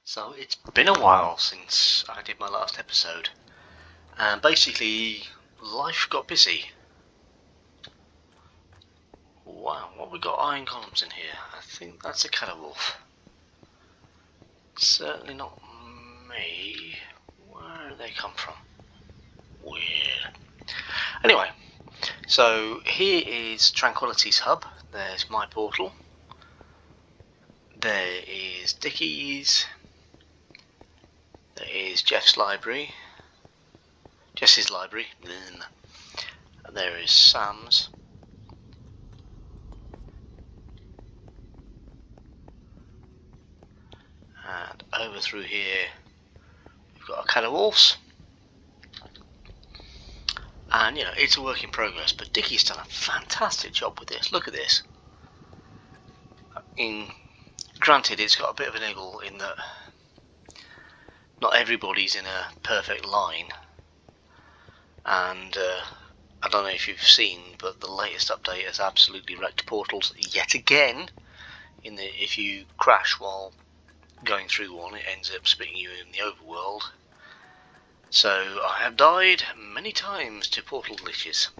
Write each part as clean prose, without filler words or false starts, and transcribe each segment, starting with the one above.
So it's been a while since I did my last episode, and basically life got busy. Wow, what we got iron columns in here? I think that's a Acadewolf. Certainly not me. Where do they come from? Weird. Anyway, so here is Tranquility's hub. There's my portal. There is Dickie's. There is Jess's library. And there is Sam's. And over through here we've got Acadewolf's. And you know, it's a work in progress, but Dickie's done a fantastic job with this. Look at this. Granted, it's got a bit of a niggle in that not everybody's in a perfect line, and I don't know if you've seen, but the latest update has absolutely wrecked portals yet again. If you crash while going through one, it ends up spitting you in the overworld. So I have died many times to portal glitches.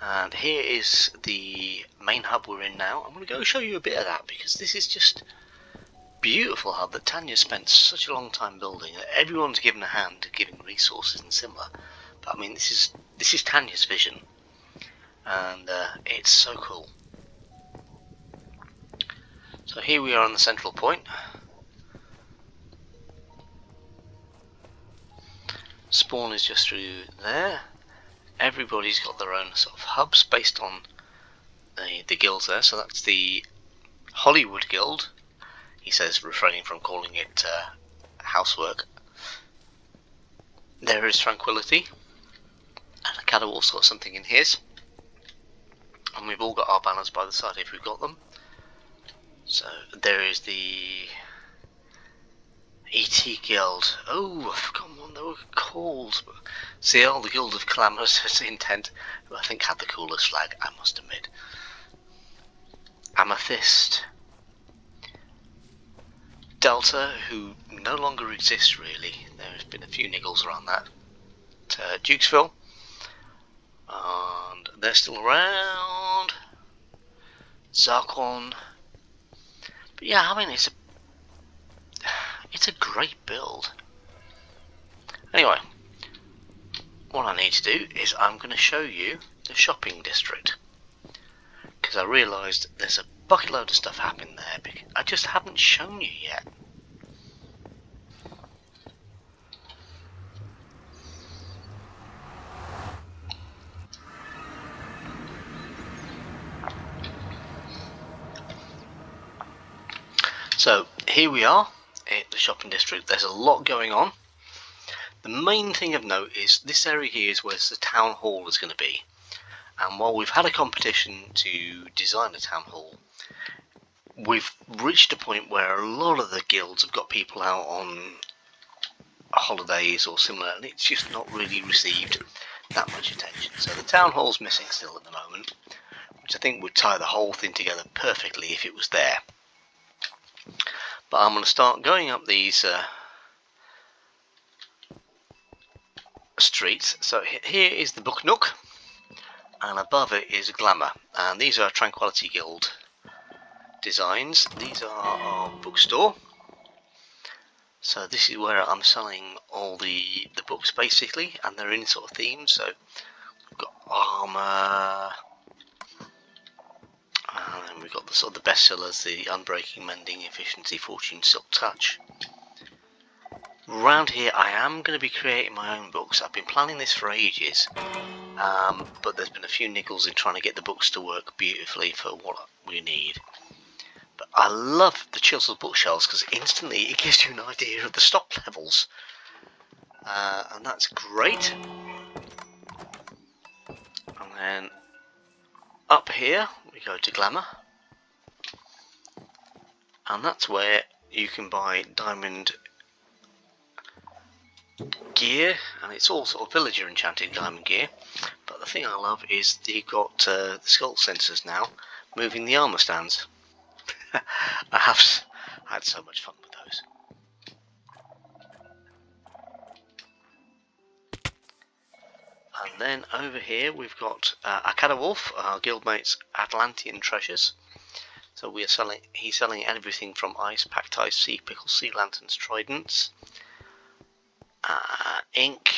And here is the main hub we're in now. I'm going to go show you a bit of that, because this is just beautiful hub that Tanya spent such a long time building. Everyone's given a hand giving resources and similar, but I mean, this is Tanya's vision, and it's so cool. So here we are on the central point. Spawn is just through there. Everybody's got their own sort of hubs based on the guilds there. So that's the Hollywood Guild. He says, refraining from calling it housework. There is Tranquility, and Acadewolf's got something in his, and we've all got our banners by the side if we've got them. So there is the ET Guild. Oh, I've forgotten what they were called. CL, the Guild of Calamitous Intent, who I think had the coolest flag, I must admit. Amethyst. Delta, who no longer exists really. There's been a few niggles around that. Dukesville, and they're still around. Zarkon. But yeah, I mean, it's a great build. Anyway, what I need to do is I'm going to show you the shopping district, because I realised there's a bucket load of stuff happening there, because I just haven't shown you yet. So here we are at the shopping district. There's a lot going on. The main thing of note is this area here is where the town hall is going to be. And while we've had a competition to design a town hall, we've reached a point where a lot of the guilds have got people out on holidays or similar, and it's just not really received that much attention. So the town hall's missing still at the moment, which I think would tie the whole thing together perfectly if it was there. But I'm going to start going up these streets. So here is the Book Nook, and above it is Glamour, and these are Tranquility Guild designs. These are our bookstore. So this is where I'm selling all the books basically, and they're in sort of themes. So we've got armour, and then we've got the sort of the bestsellers, the Unbreaking, Mending, Efficiency, Fortune, Silk Touch. Around here I am going to be creating my own books. I've been planning this for ages, but there's been a few niggles in trying to get the books to work beautifully for what we need. But I love the chiseled bookshelves because instantly it gives you an idea of the stock levels, and that's great. And then up here we go to Glamour, and that's where you can buy diamond gear, and it's all sort of villager enchanted diamond gear. But the thing I love is that you've got the skull sensors now moving the armour stands. I have had so much fun with those. And then over here we've got Acadewolf, our guildmate's Atlantean treasures. So he's selling everything from ice, packed ice, sea pickles, sea lanterns, tridents, ink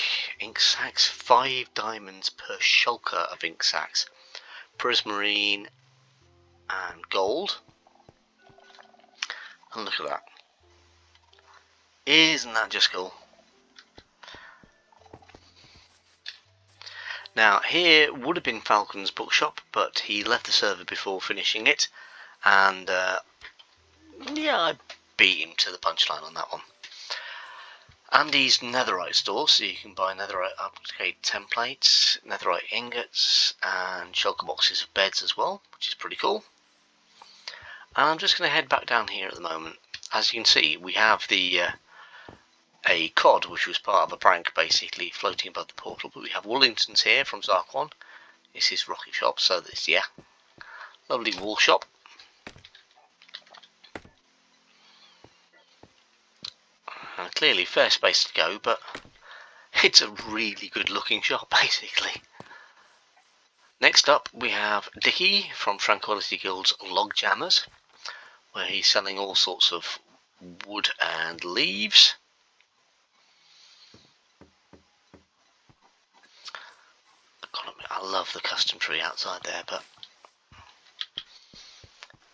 sacks, 5 diamonds per shulker of ink sacks, prismarine and gold. And look at that. Isn't that just cool? Now here would have been Falcon's bookshop, but he left the server before finishing it, and yeah, I beat him to the punchline on that one. Andy's netherite store, so you can buy netherite upgrade templates, netherite ingots, and shulker boxes of beds as well, which is pretty cool. And I'm just going to head back down here at the moment. As you can see, we have the a cod, which was part of a prank, basically floating above the portal. But we have Woolingtons here from Zarquan. This is rocket shop, so this, yeah, lovely wool shop. Clearly fair space to go, but it's a really good looking shop, basically. Next up we have Dickie from Tranquility Guild's Log Jammers, where he's selling all sorts of wood and leaves. I love the custom tree outside there, but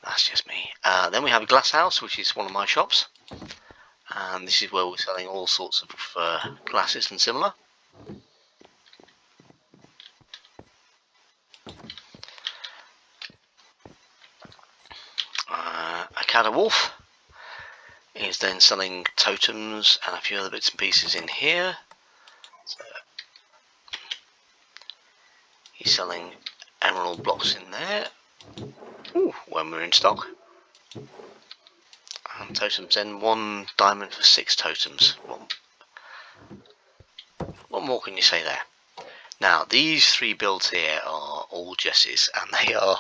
that's just me. Then we have a Glass House, which is one of my shops, and this is where we're selling all sorts of glasses and similar. Acadewolf is then selling totems and a few other bits and pieces in here. So he's selling emerald blocks in there. Ooh, when we're in stock. And totems then, 1 diamond for 6 totems. What more can you say there? Now these 3 builds here are all Jess's, and they are,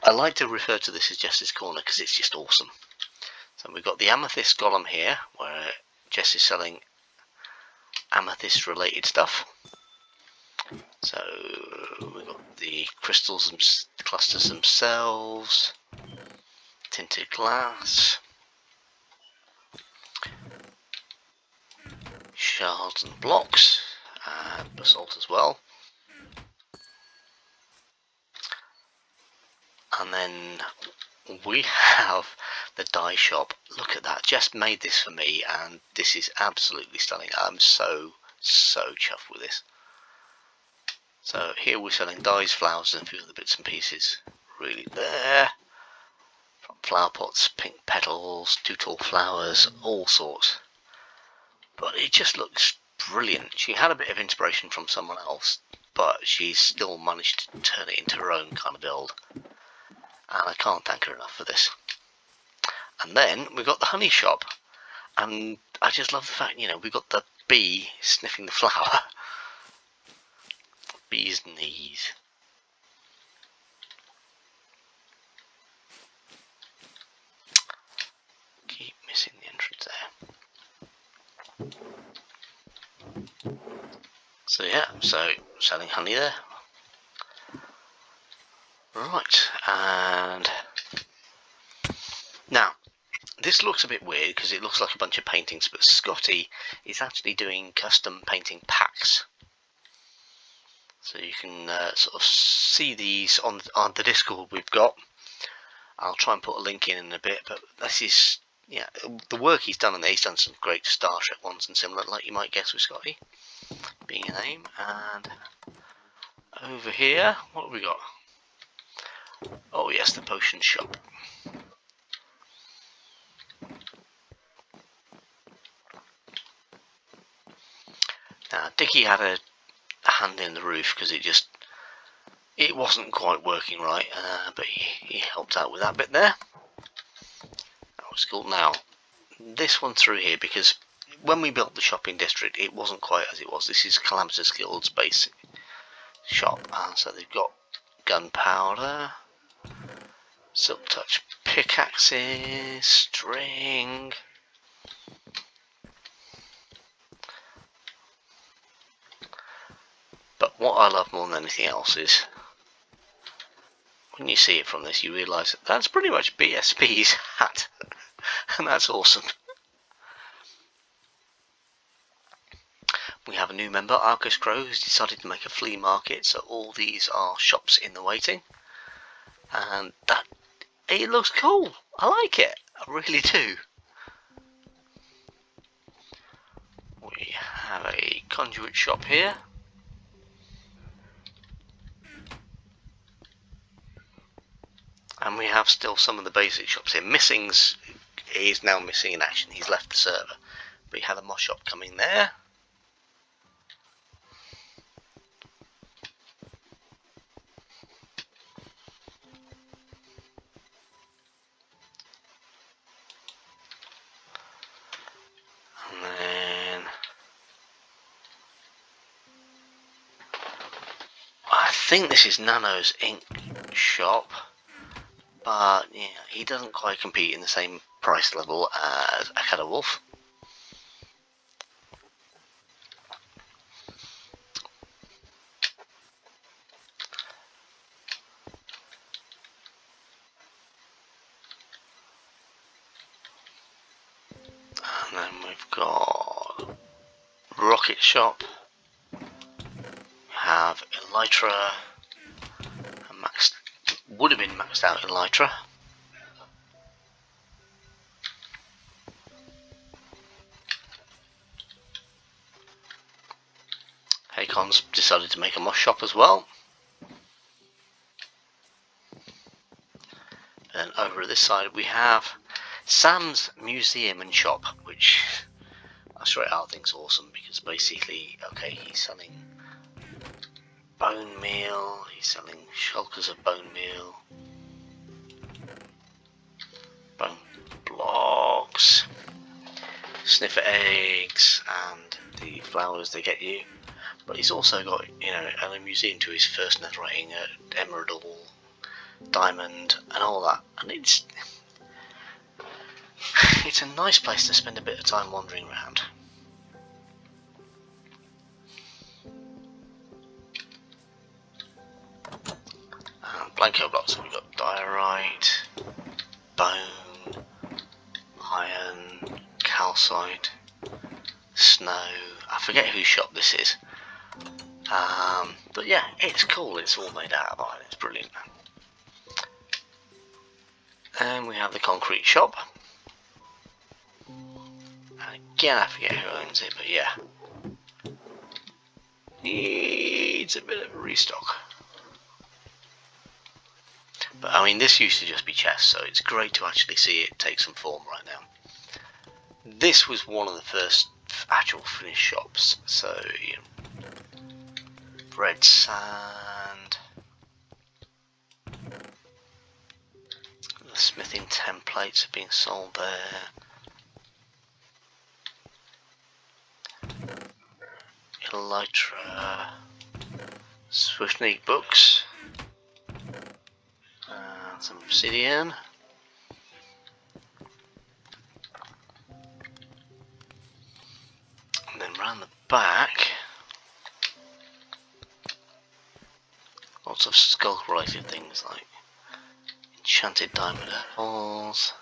I like to refer to this as Jess's Corner because it's just awesome. So we've got the amethyst golem here, where Jess is selling amethyst related stuff. So we've got the crystals and clusters themselves, tinted glass, shards and blocks, and basalt as well. And then we have the dye shop. Look at that, Jess made this for me and this is absolutely stunning. I'm so chuffed with this. So here we're selling dyes, flowers and a few other bits and pieces really there. From flower pots, pink petals, 2 tall flowers, all sorts. But it just looks brilliant. She had a bit of inspiration from someone else, but she's still managed to turn it into her own kind of build. And I can't thank her enough for this. And then we've got the honey shop. And I just love the fact, you know, we've got the bee sniffing the flower. Bee's knees. Keep missing the entrance there. So yeah, so selling honey there. Right, and now this looks a bit weird because it looks like a bunch of paintings, but Scotty is actually doing custom painting packs. So you can sort of see these on the Discord we've got. I'll try and put a link in a bit, but this is, yeah, the work he's done, and he's done some great Star Trek ones and similar, like you might guess with Scotty being a name. And over here, what have we got? Oh yes, the potion shop. Now Dickie had a hand in the roof because it wasn't quite working right, but he helped out with that bit there. That was cool. Now this one through here, because when we built the shopping district it wasn't quite as it was. This is Calamitous Guild's basic shop, so they've got gunpowder, silk touch pickaxes, string, what I love more than anything else is when you see it from this, you realise that that's pretty much BSP's hat, and that's awesome. We have a new member, Arcus Crow, who's decided to make a flea market, so all these are shops in the waiting, and that, it looks cool. I like it, I really do. We have a conduit shop here. And we have still some of the basic shops here. Missing's is now missing in action. He's left the server. But we had a moss shop coming there. And then I think this is Nano's ink shop. But yeah, he doesn't quite compete in the same price level as Acadewolf. And then we've got Rocket Shop. We have Elytra, and Max would have been maxed out in Elytra. Haycon's decided to make a moss shop as well. And over this side we have Sam's Museum and Shop, which I straight out think's awesome, because basically, okay, he's selling bone meal, he's selling shulkers of bone meal, bone blocks, sniffer eggs, and the flowers they get you. But he's also got, you know, a museum to his first netherite, emerald, diamond, and all that. And it's a nice place to spend a bit of time wandering around. Blanco blocks, so we've got diorite, bone, iron, calcite, snow. I forget whose shop this is. But yeah, it's cool, it's all made out of iron, it's brilliant. And we have the concrete shop. And again, I forget who owns it, but yeah. Needs a bit of a restock. But I mean, this used to just be chests, so it's great to actually see it take some form right now. This was one of the first actual finished shops, so you know, red sand, the smithing templates are being sold there. Elytra, Swiftneak books. Some obsidian. And then round the back, lots of skull related things like enchanted diamond apples,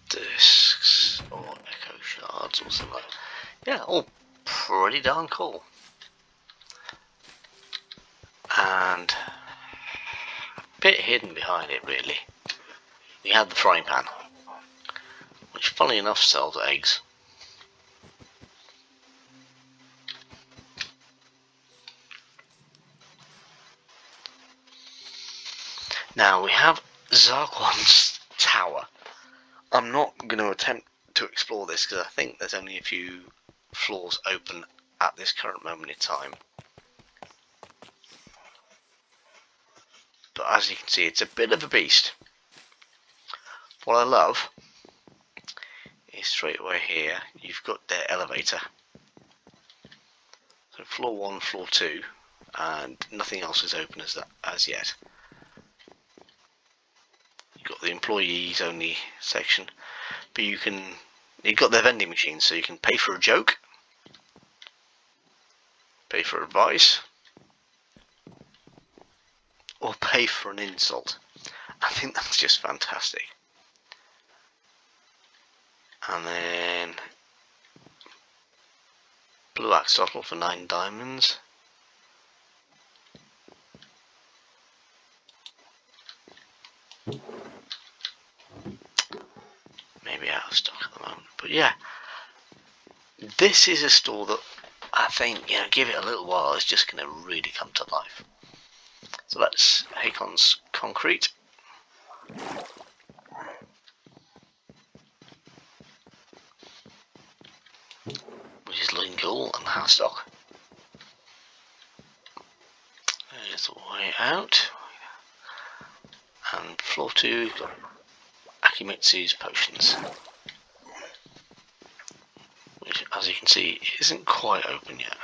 discs or echo shards or something like that. Yeah, all pretty darn cool. And a bit hidden behind it really, we had the frying pan, which funnily enough sells eggs. Now we have Zarquan's tower. I'm not going to attempt to explore this because I think there's only a few floors open at this current moment in time. But as you can see, it's a bit of a beast. What I love is straight away here, you've got the elevator. So floor 1, floor 2, and nothing else is open as yet. You've got the employees only section. but you've got their vending machines, so you can pay for a joke, pay for advice, or pay for an insult. I think that's just fantastic. And then blue axolotl for 9 diamonds. Maybe out of stock at the moment, but yeah, this is a store that I think, you know, give it a little while, it's just going to really come to life. So that's Hakon's concrete. Which is looking cool and has stock. There's the way out. And floor 2, got Akimitsu's potions. Which, as you can see, isn't quite open yet.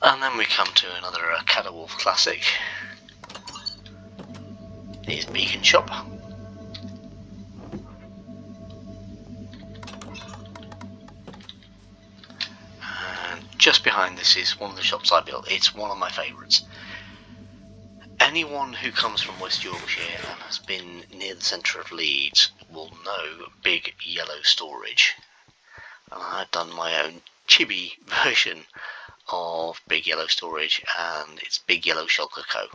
And then we come to another Acadewolf classic. Here's Beacon Shop. And just behind this is one of the shops I built. It's one of my favourites. Anyone who comes from West Yorkshire and has been near the centre of Leeds will know Big Yellow Storage. And I've done my own chibi version of Big Yellow Storage, and it's Big Yellow Shulker Co.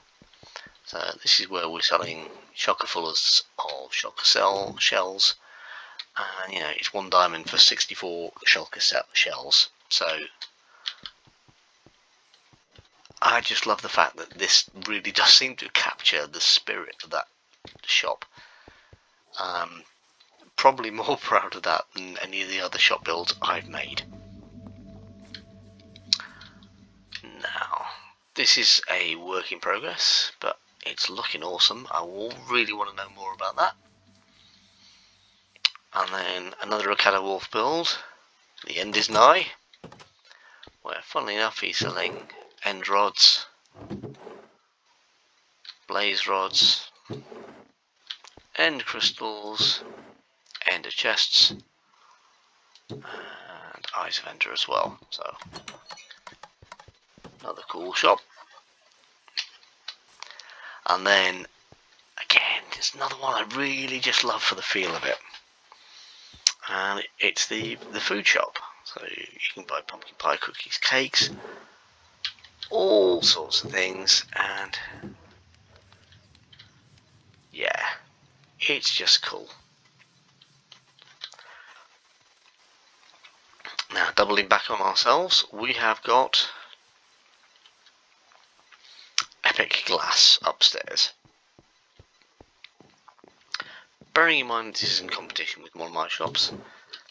So this is where we're selling shulker fullers of shulker shells, and you know, it's 1 diamond for 64 shulker shells. So I just love the fact that this really does seem to capture the spirit of that shop. Probably more proud of that than any of the other shop builds I've made. Now, this is a work in progress, but it's looking awesome. I will really want to know more about that. And then another Acadewolf build, The End Is Nigh, where funnily enough he's selling end rods, blaze rods, end crystals, ender chests, and eyes of ender as well. So another cool shop. And then again, there's another one I really just love for the feel of it, and it's the food shop. So you can buy pumpkin pie, cookies, cakes, all sorts of things, and yeah, it's just cool. Now, doubling back on ourselves, we have got Epic Glass upstairs. Bearing in mind this is in competition with one of my shops,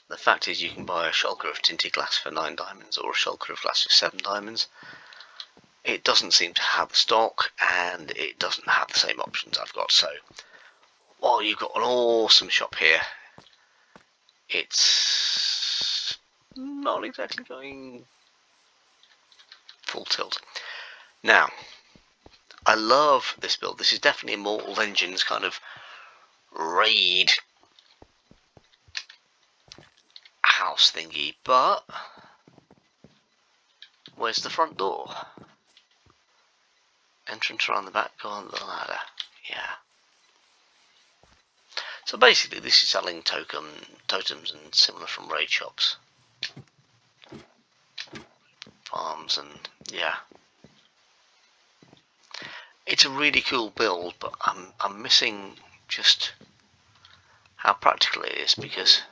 the fact is you can buy a shulker of tinted glass for 9 diamonds or a shulker of glass for 7 diamonds. It doesn't seem to have the stock, and it doesn't have the same options I've got. So while you've got an awesome shop here, it's not exactly going full tilt. Now, I love this build. This is definitely a Mortal Engines kind of raid house thingy, but where's the front door? Entrance around the back, go on the ladder. Yeah. So basically this is selling totems and similar from raid shops, farms, and yeah. It's a really cool build, but I'm missing just how practical it is, because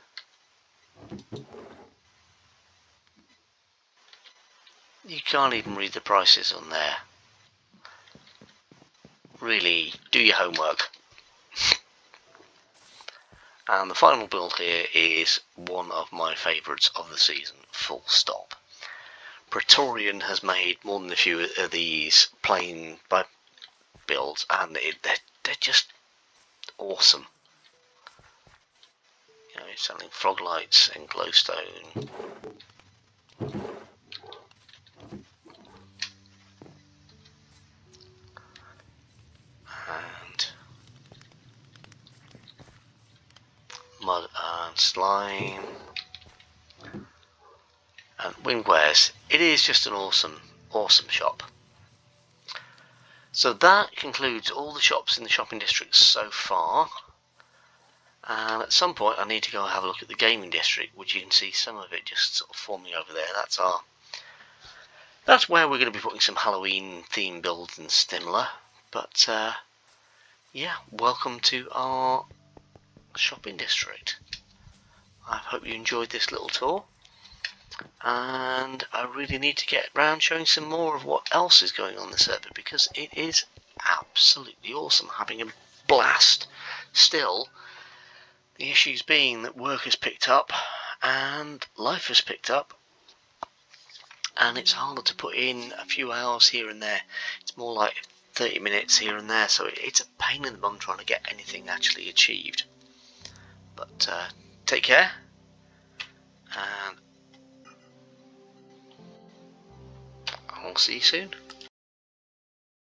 you can't even read the prices on there. Really, do your homework. And the final build here is one of my favourites of the season, full stop. Praetorian has made more than a few of these plain builds, and they're just awesome. You know, selling frog lights and glowstone. And mud and slime. And wingwares. It is just an awesome shop. So that concludes all the shops in the shopping district so far. And at some point I need to go and have a look at the gaming district, which you can see some of it just sort of forming over there. That's where we're going to be putting some Halloween themed builds and similar. But yeah, welcome to our shopping district. I hope you enjoyed this little tour, and I really need to get around showing some more of what else is going on in the server, because it is absolutely awesome, having a blast. Still, the issues being that work has picked up and life has picked up, and it's harder to put in a few hours here and there. It's more like 30 minutes here and there, so it's a pain in the bum trying to get anything actually achieved. But take care, and I'll see you soon.